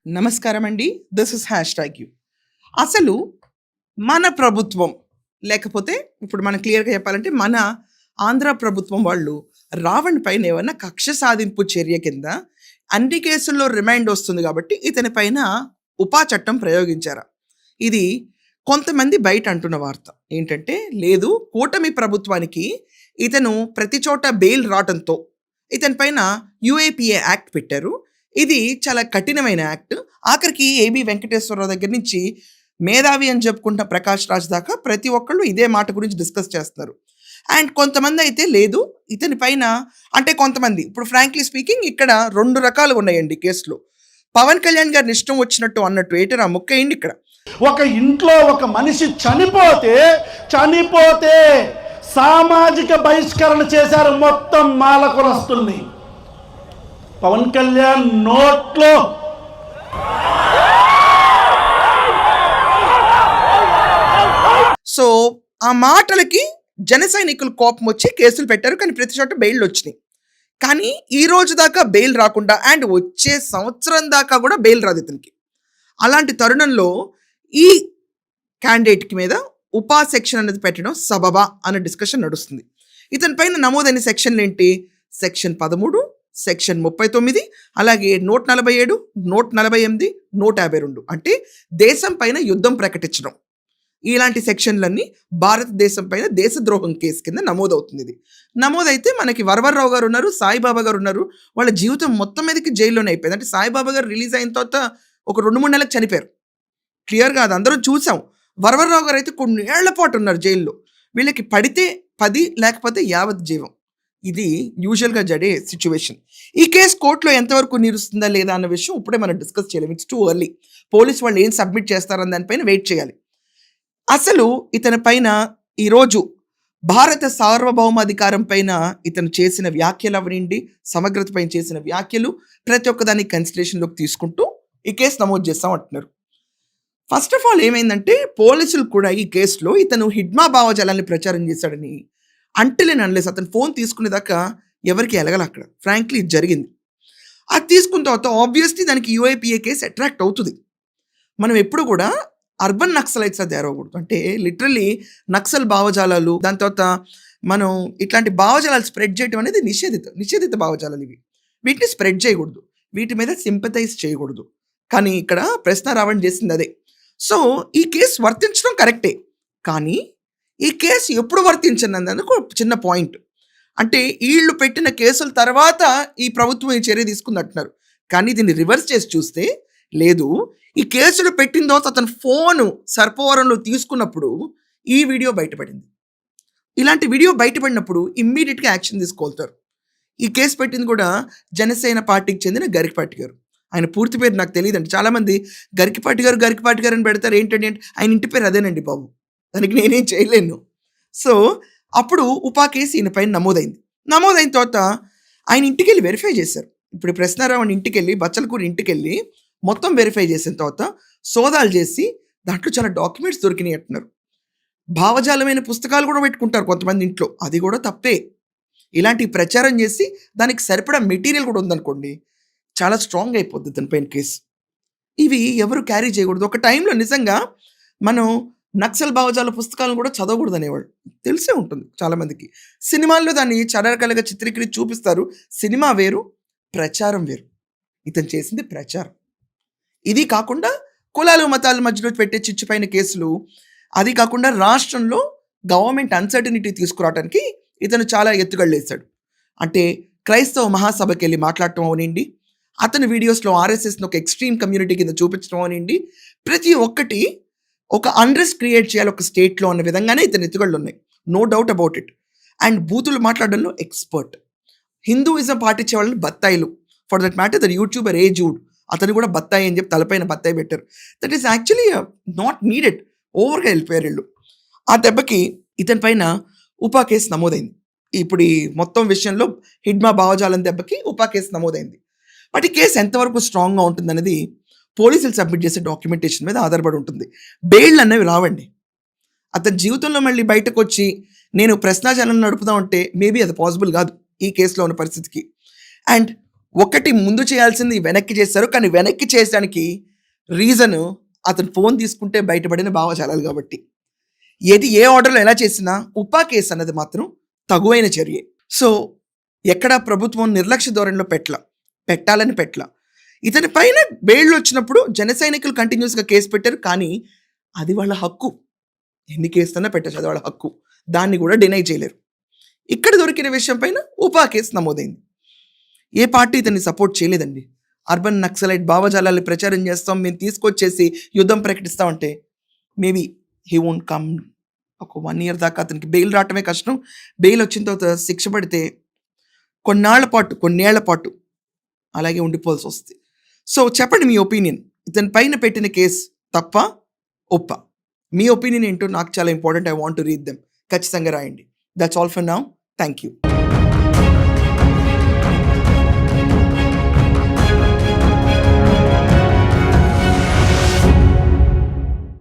నమస్కారం అండి. This is hash tag you. అసలు మన ప్రభుత్వం లేకపోతే ఇప్పుడు మనం క్లియర్‌గా చెప్పాలంటే మన ఆంధ్ర ప్రభుత్వం వాళ్ళు రావణ్ పైన ఏమన్నా కక్ష సాధింపు చర్య కింద అన్ని కేసుల్లో రిమైండ్ వస్తుంది కాబట్టి ఇతని పైన ఉపా చట్టం ప్రయోగించారా? ఇది కొంతమంది బయట అంటున్న వార్త. ఏంటంటే లేదు కూటమి ప్రభుత్వానికి ఇతను ప్రతి చోట బెయిల్ రావటంతో ఇతని పైన యూఏపీఏ యాక్ట్ పెట్టారు. ఇది చాలా కఠినమైన యాక్ట్. ఆఖరికి ఏబి వెంకటేశ్వరరావు దగ్గర నుంచి మేధావి అని చెప్పుకుంటున్న ప్రకాష్ రాజ్ దాకా ప్రతి ఒక్కళ్ళు ఇదే మాట గురించి డిస్కస్ చేస్తున్నారు. అండ్ కొంతమంది అయితే లేదు ఇతని పైన అంటే కొంతమంది ఇప్పుడు ఫ్రాంక్లీ స్పీకింగ్ ఇక్కడ 2 రకాలుగా ఉన్నాయండి కేసులు. పవన్ కళ్యాణ్ గారిని ఇష్టం వచ్చినట్టు అన్నట్టు ఏటరా మొక్కేయండి ఇక్కడ. ఒక ఇంట్లో ఒక మనిషి చనిపోతే సామాజిక బహిష్కరణ చేశారు మొత్తం మాల కులస్తుల్ని. పవన్ కళ్యాణ్ నోట్లో సో ఆ మాటలకి జన సైనికులు కోపం వచ్చి కేసులు పెట్టారు. కానీ ప్రతి చోట బెయిల్ వచ్చినాయి. కానీ ఈ రోజు దాకా బెయిల్ రాకుండా అండ్ వచ్చే సంవత్సరం దాకా కూడా బెయిల్ రాదు ఇతనికి. అలాంటి తరుణంలో ఈ క్యాండిడేట్కి మీద ఉపా సెక్షన్ అనేది పెట్టడం సబబా అనే డిస్కషన్ నడుస్తుంది. ఇతని పైన నమోదైన సెక్షన్లు ఏంటి? సెక్షన్ 13, సెక్షన్ 39, అలాగే 147, 148, 152 అంటే దేశం పైన యుద్ధం ప్రకటించడం. ఇలాంటి సెక్షన్లన్నీ భారతదేశం పైన దేశద్రోహం కేసు కింద నమోదవుతుంది. ఇది నమోదైతే మనకి వరవర్రావు గారు ఉన్నారు, సాయిబాబా గారు ఉన్నారు. వాళ్ళ జీవితం మొత్తం మీదకి జైల్లోనే అయిపోయింది. అంటే సాయిబాబా గారు రిలీజ్ అయిన తర్వాత ఒక 2-3 నెలలకు చనిపోయారు. క్లియర్గా అది అందరం చూసాం. వరవర్రావు గారు అయితే కొన్ని ఏళ్ల పాటు ఉన్నారు జైల్లో. వీళ్ళకి పడితే 10 లేకపోతే యావత్ జీవం. ఇది యూజువల్గా జరిగే సిచ్యువేషన్. ఈ కేసు కోర్టులో ఎంతవరకు నిలుస్తుందా లేదా అన్న విషయం ఇప్పుడే మనం డిస్కస్ చేయలేము. It's too early. పోలీస్ వాళ్ళు ఏం సబ్మిట్ చేస్తారని దానిపైన వెయిట్ చేయాలి. అసలు ఇతని పైన ఈరోజు భారత సార్వభౌమాధికారం పైన ఇతను చేసిన వ్యాఖ్యలు అవనండి, సమగ్రత పైన చేసిన వ్యాఖ్యలు ప్రతి ఒక్కదాన్ని కన్సిడరేషన్లోకి తీసుకుంటూ ఈ కేసు నమోదు చేస్తాం అంటున్నారు. ఫస్ట్ ఆఫ్ ఆల్ ఏమైందంటే పోలీసులు కూడా ఈ కేసులో ఇతను హిడ్మా భావజాలాన్ని ప్రచారం చేశాడని అంటలేని అనలేసి అతను ఫోన్ తీసుకునేదాకా ఎవరికి ఎలగల అక్కడ. ఫ్రాంక్లీ ఇది జరిగింది. అది తీసుకున్న తర్వాత ఆబ్వియస్లీ దానికి యూఐపీఏ కేసు అట్రాక్ట్ అవుతుంది. మనం ఎప్పుడు కూడా అర్బన్ నక్సలైట్స్ అది ఏరవకూడదు. అంటే లిటరల్లీ నక్సల్ భావజాలాలు, దాని తర్వాత మనం ఇట్లాంటి భావజాలాలు స్ప్రెడ్ చేయడం అనేది నిషేధిత భావజాలాలు ఇవి. వీటిని స్ప్రెడ్ చేయకూడదు, వీటి మీద సింపథైజ్ చేయకూడదు. కానీ ఇక్కడ ప్రశ్న రావడం చేసింది అదే. సో ఈ కేసు వర్తించడం కరెక్టే, కానీ ఈ కేసు ఎప్పుడు వర్తించనందుకు చిన్న పాయింట్. అంటే వీళ్ళు పెట్టిన కేసుల తర్వాత ఈ ప్రభుత్వం ఈ చర్య తీసుకుంది అంటున్నారు. కానీ దీన్ని రివర్స్ చేసి చూస్తే లేదు, ఈ కేసులు పెట్టిన తర్వాత అతను ఫోను సర్పవరంలో తీసుకున్నప్పుడు ఈ వీడియో బయటపడింది. ఇలాంటి వీడియో బయటపడినప్పుడు ఇమ్మీడియట్గా యాక్షన్ తీసుకోగలుగుతారు. ఈ కేసు పెట్టింది కూడా జనసేన పార్టీకి చెందిన గరికపాటి గారు. ఆయన పూర్తి పేరు నాకు తెలియదండి. చాలామంది గరికపాటి గారు అని పెడతారు. ఏంటంటే ఆయన ఇంటి పేరు అదేనండి బాబు, దానికి నేనేం చేయలేను. సో అప్పుడు ఉపా కేసు ఈయన పైన నమోదైన తర్వాత ఆయన ఇంటికి వెళ్ళి వెరిఫై చేశారు. ఇప్పుడు ప్రశ్నారావు ఇంటికి వెళ్ళి బచ్చలకూరి ఇంటికి వెళ్ళి మొత్తం వెరిఫై చేసిన తర్వాత సోదాలు చేసి దాంట్లో చాలా డాక్యుమెంట్స్ దొరికినాయి అంటున్నారు. భావజాలమైన పుస్తకాలు కూడా పెట్టుకుంటారు కొంతమంది ఇంట్లో, అది కూడా తప్పే. ఇలాంటి ప్రచారం చేసి దానికి సరిపడా మెటీరియల్ కూడా ఉందనుకోండి, చాలా స్ట్రాంగ్ అయిపోద్ది దానిపైన కేసు. ఇవి ఎవరు క్యారీ చేయకూడదు. ఒక టైంలో నిజంగా మనం నక్సల్ భావజాల పుస్తకాలను కూడా చదవకూడదు అనేవాళ్ళు, తెలిసే ఉంటుంది చాలామందికి. సినిమాల్లో దాన్ని చరకలగా చిత్రీకరించి చూపిస్తారు. సినిమా వేరు, ప్రచారం వేరు. ఇతను చేసింది ప్రచారం. ఇది కాకుండా కులాలు మతాల మధ్యలో పెట్టే చిచ్చుపైన కేసులు, అది కాకుండా రాష్ట్రంలో గవర్నమెంట్ అన్సర్టనిటీ తీసుకురావడానికి ఇతను చాలా ఎత్తుగడలు వేశాడు. అంటే క్రైస్తవ మహాసభకి వెళ్ళి మాట్లాడటం అవనండి, అతని వీడియోస్లో ఆర్ఎస్ఎస్ని ఒక ఎక్స్ట్రీమ్ కమ్యూనిటీ కింద చూపించడం అవనండి, ప్రతి ఒక్కటి ఒక అన్రెస్ట్ క్రియేట్ చేయాలి ఒక స్టేట్లో అన్న విధంగానే ఇతని ఎత్తుగడలు ఉన్నాయి. No doubt about it. And బూతులు మాట్లాడడంలో ఎక్స్పర్ట్. హిందూయిజం పాటించే వాళ్ళని బత్తాయిలు, for that matter the YouTuber ఏ జూడ్, అతను కూడా బత్తాయి అని చెప్పి తలపైన బత్తాయి పెట్టారు. That is actually not needed. ఓవర్గా వెళ్ళిపోయారు వీళ్ళు. ఆ దెబ్బకి ఇతని పైన ఉపా కేసు నమోదైంది. ఇప్పుడు ఈ మొత్తం విషయంలో హిడ్మా భావజాలం దెబ్బకి ఉపా కేసు నమోదైంది. బట్ ఈ కేసు ఎంతవరకు స్ట్రాంగ్గా ఉంటుందనేది పోలీసులు సబ్మిట్ చేసే డాక్యుమెంటేషన్ మీద ఆధారపడి ఉంటుంది. బెయిల్ అనేవి రావండి. అతని జీవితంలో మళ్ళీ బయటకు వచ్చి నేను ప్రశ్నాజాలను నడుపుదాం అంటే మేబీ అది పాసిబుల్ కాదు ఈ కేసులో ఉన్న పరిస్థితికి. అండ్ ఒకటి ముందు చేయాల్సింది వెనక్కి చేశారు. కానీ వెనక్కి చేసడానికి రీజను అతను ఫోన్ తీసుకుంటే బయటపడిన భావజాలాలు కాబట్టి. ఏది ఏ ఆర్డర్‌లో ఎలా చేసినా ఉపా కేసు అన్నది మాత్రం తగువైన చర్యే. సో, ఎక్కడా ప్రభుత్వం నిర్లక్ష్య ధోరణిలో పెట్టాలని పెట్టలా. ఇతని పైన బెయిల్‌లొచ్చినప్పుడు జన సైనికులు కంటిన్యూయస్‌గా కేసు పెట్టారు. కానీ అది వాళ్ళ హక్కు. ఎన్ని కేసులన్నా పెట్టొచ్చు. అది వాళ్ళ హక్కు. దాన్ని కూడా డినై చేయలేరు. ఇక్కడ దొరికిన విషయం పైన ఉపా కేసు నమోదైంది. ఏ పార్టీ ఇతన్ని సపోర్ట్ చేయలేదండి. అర్బన్ నక్సలైట్ భావజాలాన్ని ప్రచారం చేస్తాం, మేము తీసుకొచ్చేసి యుద్ధం ప్రకటిస్తామంటే మేబీ హీ వోంట్ కమ్. ఒక 1 ఇయర్ దాకా అతనికి బెయిల్ రావటమే కష్టం. బెయిల్ వచ్చిన తర్వాత శిక్ష పడితే కొన్నేళ్ల పాటు అలాగే ఉండిపోవాల్సి వస్తుంది. సో చెప్పండి మీ ఒపీనియన్. ఇతని పైన పెట్టిన కేసు తప్ప ఒప్ప? మీ ఒపీనియన్ ఏంటో నాకు చాలా important. I want to read them. ఖచ్చితంగా రాయండి. That's all for now. Thank you.